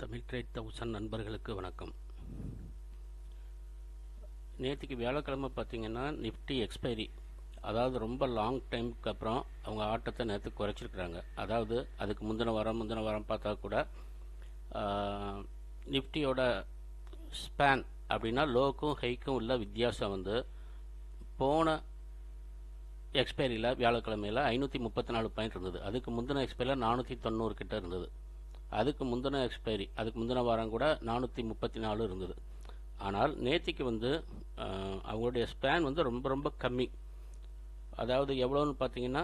Tamil trade 1000 நண்பர்களுக்கு வணக்கம். நேற்றுக்கு வியாழக்கிழமை பார்த்தீங்கன்னா நிஃப்டி எக்ஸ்பைரி, அதாவது ரொம்ப லாங் டைமுக்கு அப்புறம் அவங்க ஆட்டத்தை நேற்று குறைச்சிருக்கிறாங்க. அதாவது அதுக்கு முந்தின வாரம் பார்த்தா கூட நிஃப்டியோட ஸ்பேன் அப்படின்னா லோக்கும் ஹைக்கும் உள்ள வித்தியாசம் வந்து போன எக்ஸ்பைரியில் வியாழக்கிழமையில் 534 பாயிண்ட் இருந்தது. அதுக்கு முந்தின எக்ஸ்பைரியில் 490 கிட்ட இருந்தது. அதுக்கு முந்தின வாரம் கூட 434 இருந்தது. ஆனால் நேத்திக்கு வந்து அவங்களுடைய ஸ்பேன் வந்து ரொம்ப ரொம்ப கம்மி. அதாவது எவ்வளோன்னு பார்த்தீங்கன்னா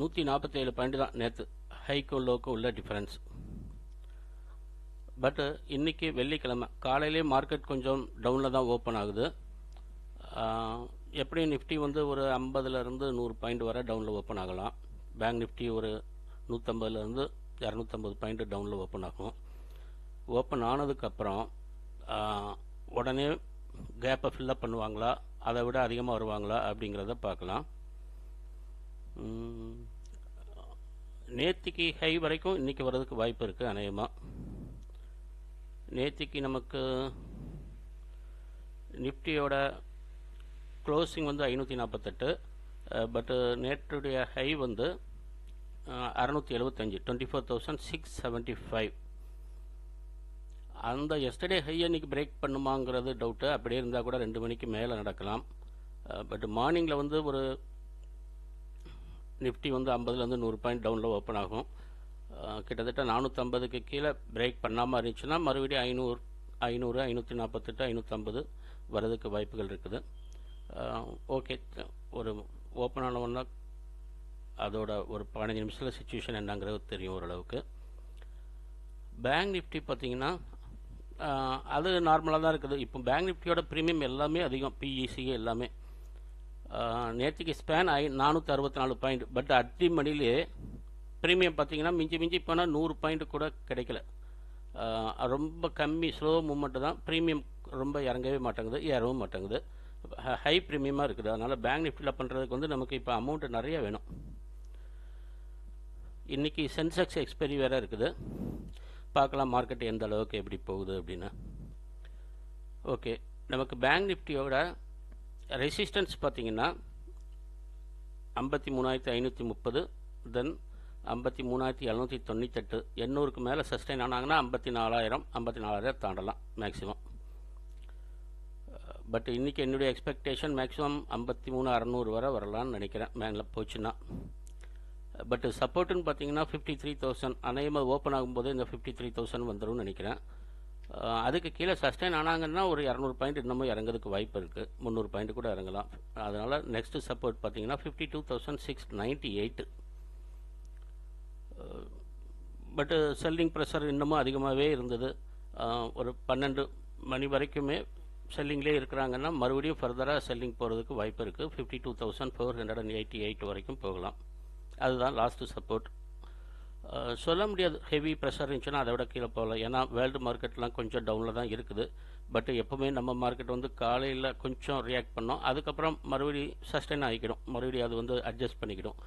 147 பாயிண்ட் தான் நேற்று ஹைக்கும் லோக்கும் உள்ள டிஃபரன்ஸ். பட் இன்னைக்கு வெள்ளிக்கிழமை காலையிலே மார்க்கெட் கொஞ்சம் டவுனில் தான் ஓப்பன் ஆகுது. எப்படியும் நிஃப்டி வந்து ஒரு 50லேருந்து 100 பாயிண்ட் வரை டவுனில் ஓப்பன் ஆகலாம். பேங்க் நிஃப்டி ஒரு 150லேருந்து 250 பாயிண்ட் டவுனில் ஓப்பன் ஆகும். ஓப்பன் ஆனதுக்கப்புறம் உடனே கேப்பை ஃபில்லப் பண்ணுவாங்களா, அதை விட அதிகமாக வருவாங்களா அப்படிங்கிறத பார்க்கலாம். நேத்திக்கு ஹை வரைக்கும் இன்றைக்கி வர்றதுக்கு வாய்ப்பு இருக்குது. அநேகமாக நேத்திக்கு நமக்கு நிஃப்டியோட க்ளோசிங் வந்து 548, பட்டு நேற்றுடைய ஹை வந்து 675, 24,675. அந்த எஸ்டர்டே ஹை அன்றைக்கி பிரேக் பண்ணுமாங்கிறது டவுட்டு. அப்படியே இருந்தால் கூட 2 மணிக்கு மேலே நடக்கலாம். பட் மார்னிங்கில் வந்து ஒரு நிஃப்டி வந்து 50லேருந்து 100 பாயிண்ட் டவுனில் ஓப்பன் ஆகும். கிட்டத்தட்ட 450க்கு கீழே பிரேக் பண்ணாமல் இருந்துச்சுன்னா மறுபடியும் 500, 548, 550 வர்றதுக்கு வாய்ப்புகள் இருக்குது. ஓகே, ஒரு ஓப்பன் ஆனவொன்னா அதோட ஒரு 15 நிமிஷத்தில் சிச்சுவேஷன் என்னங்கிறது தெரியும் ஓரளவுக்கு. பேங்க் நிஃப்டி பார்த்தீங்கன்னா அது நார்மலாக தான் இருக்குது. இப்போ பேங்க் நிஃப்டியோட ப்ரீமியம் எல்லாமே அதிகம், பிஇசி எல்லாமே. நேற்றுக்கு ஸ்பேன் 464 பாயிண்ட். பட் அட்டி மணிலே ப்ரீமியம் பார்த்தீங்கன்னா மிஞ்சி போனால் 100 பாயிண்ட் கூட கிடைக்கல. ரொம்ப கம்மி, ஸ்லோ மூமெண்ட்டு தான். ப்ரீமியம் ரொம்ப இறங்கவே மாட்டேங்குது, ஏறவும் மாட்டேங்குது. ஹை ப்ரீமியமாக இருக்குது. அதனால் பேங்க் நிஃப்டியில் பண்ணுறதுக்கு வந்து நமக்கு இப்போ அமௌண்ட்டு நிறைய வேணும். இன்றைக்கி சென்செக்ஸ் எக்ஸ்பைரி வேறு இருக்குது. பார்க்கலாம் மார்க்கெட் எந்த அளவுக்கு எப்படி போகுது அப்படின்னு. ஓகே, நமக்கு பேங்க் நிஃப்டியோட ரெசிஸ்டன்ஸ் பார்த்தீங்கன்னா 53,530, தென் 53,798. 800க்கு மேலே சஸ்டெயின் ஆனாங்கன்னா 54,000 தாண்டலாம் மேக்ஸிமம். பட் இன்றைக்கி என்னுடைய எக்ஸ்பெக்டேஷன் மேக்ஸிமம் 53,600 வரை வரலான்னு நினைக்கிறேன் மேலே போச்சுன்னா. பட் சப்போர்ட்டுன்னு பார்த்தீங்கன்னா 53,000 அநேகமாக ஓப்பன் ஆகும்போது இந்த 53,000 வந்துடும் நினைக்கிறேன். அதுக்கு கீழே சஸ்டெயின் ஆனாங்கன்னா ஒரு 200 பாயிண்ட் இன்னமும் இறங்கிறதுக்கு வாய்ப்பு இருக்குது. 300 பாயிண்ட் கூட இறங்கலாம். அதனால் நெக்ஸ்ட்டு சப்போர்ட் பார்த்தீங்கன்னா 52,698. பட்டு செல்லிங் ப்ரெஷர் இன்னமும் அதிகமாகவே இருந்தது. ஒரு 12 மணி வரைக்குமே செல்லிங்லேயே இருக்கிறாங்கன்னா மறுபடியும் ஃபர்தராக செல்லிங் போகிறதுக்கு வாய்ப்பு இருக்குது. 52,488 வரைக்கும் போகலாம். அதுதான் லாஸ்ட்டு சப்போர்ட். சொல்ல முடியாது, ஹெவி ப்ரெஷர் இருந்துச்சுன்னா அதை விட கீழே போகலாம். ஏன்னா வேர்ல்டு மார்க்கெட்லாம் கொஞ்சம் டவுனில் தான் இருக்குது. பட் எப்போவுமே நம்ம மார்க்கெட் வந்து காலையில் கொஞ்சம் ரியாக்ட் பண்ணோம், அதுக்கப்புறம் மறுபடியும் சஸ்டெயின் ஆகிக்கிடும், மறுபடியும் அது வந்து அட்ஜஸ்ட் பண்ணிக்கிடும்.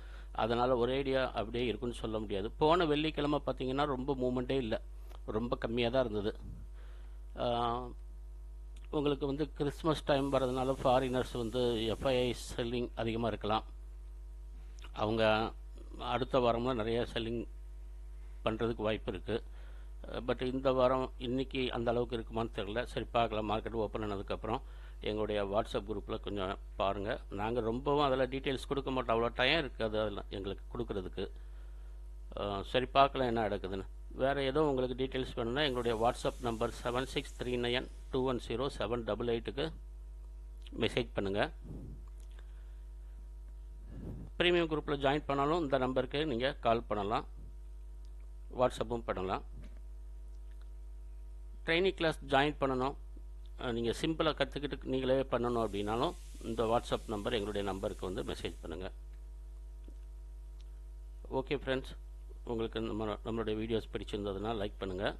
அதனால் ஒரேடியா அப்படியே இருக்குன்னு சொல்ல முடியாது. போன வெள்ளிக்கிழமை பார்த்தீங்கன்னா ரொம்ப மூமெண்ட்டே இல்லை, ரொம்ப கம்மியாக தான் இருந்தது. உங்களுக்கு வந்து கிறிஸ்மஸ் டைம் வர்றதுனால ஃபாரினர்ஸ் வந்து எஃப்ஐஐ செல்லிங் அதிகமாக இருக்கலாம். அவங்க அடுத்த வாரம்லாம் நிறைய செல்லிங் பண்ணுறதுக்கு வாய்ப்பு இருக்குது. பட் இந்த வாரம் இன்றைக்கி அந்த அளவுக்கு இருக்குமான்னு தெரியல. சரி பார்க்கலாம். மார்க்கெட் ஓப்பன் ஆனதுக்கப்புறம் எங்களுடைய வாட்ஸ்அப் குரூப்பில் கொஞ்சம் பாருங்கள். நாங்கள் ரொம்பவும் அதில் டீட்டெயில்ஸ் கொடுக்க மாட்டோம், அவ்வளோ டைம் இருக்காது அதில் எங்களுக்கு கொடுக்குறதுக்கு. சரி பார்க்கலாம் என்ன நடக்குதுன்னு. வேறு ஏதோ உங்களுக்கு டீட்டெயில்ஸ் வேணும்னா எங்களுடைய வாட்ஸ்அப் நம்பர் 7639210788க்கு மெசேஜ் பண்ணுங்கள். ப்ரீமியம் குரூப்பில் ஜாயின் பண்ணாலும் இந்த நம்பருக்கு நீங்கள் கால் பண்ணலாம், வாட்ஸ்அப்பும் பண்ணலாம். ட்ரைனிங் கிளாஸ் ஜாயின் பண்ணணும், நீங்கள் சிம்பிளாக கற்றுக்கிட்டு நீங்களே பண்ணணும் அப்படின்னாலும் இந்த வாட்ஸ்அப் நம்பர் எங்களுடைய நம்பருக்கு வந்து மெசேஜ் பண்ணுங்கள். ஓகே ஃப்ரெண்ட்ஸ், உங்களுக்கு நம்மளுடைய வீடியோஸ் பிடிச்சிருந்ததுன்னா லைக் பண்ணுங்கள்.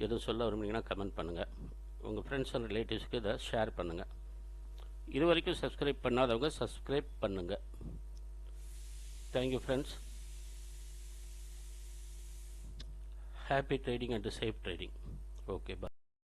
எதுவும் சொல்ல விரும்புனீங்கன்னா கமெண்ட் பண்ணுங்கள். உங்கள் ஃப்ரெண்ட்ஸ் அண்ட் ரிலேட்டிவ்ஸ்க்கு இதை ஷேர் பண்ணுங்கள். இது வரைக்கும் சப்ஸ்கிரைப் பண்ணாதவங்க சப்ஸ்கிரைப் பண்ணுங்கள். Thank you friends. Happy trading and safe trading. Okay, bye.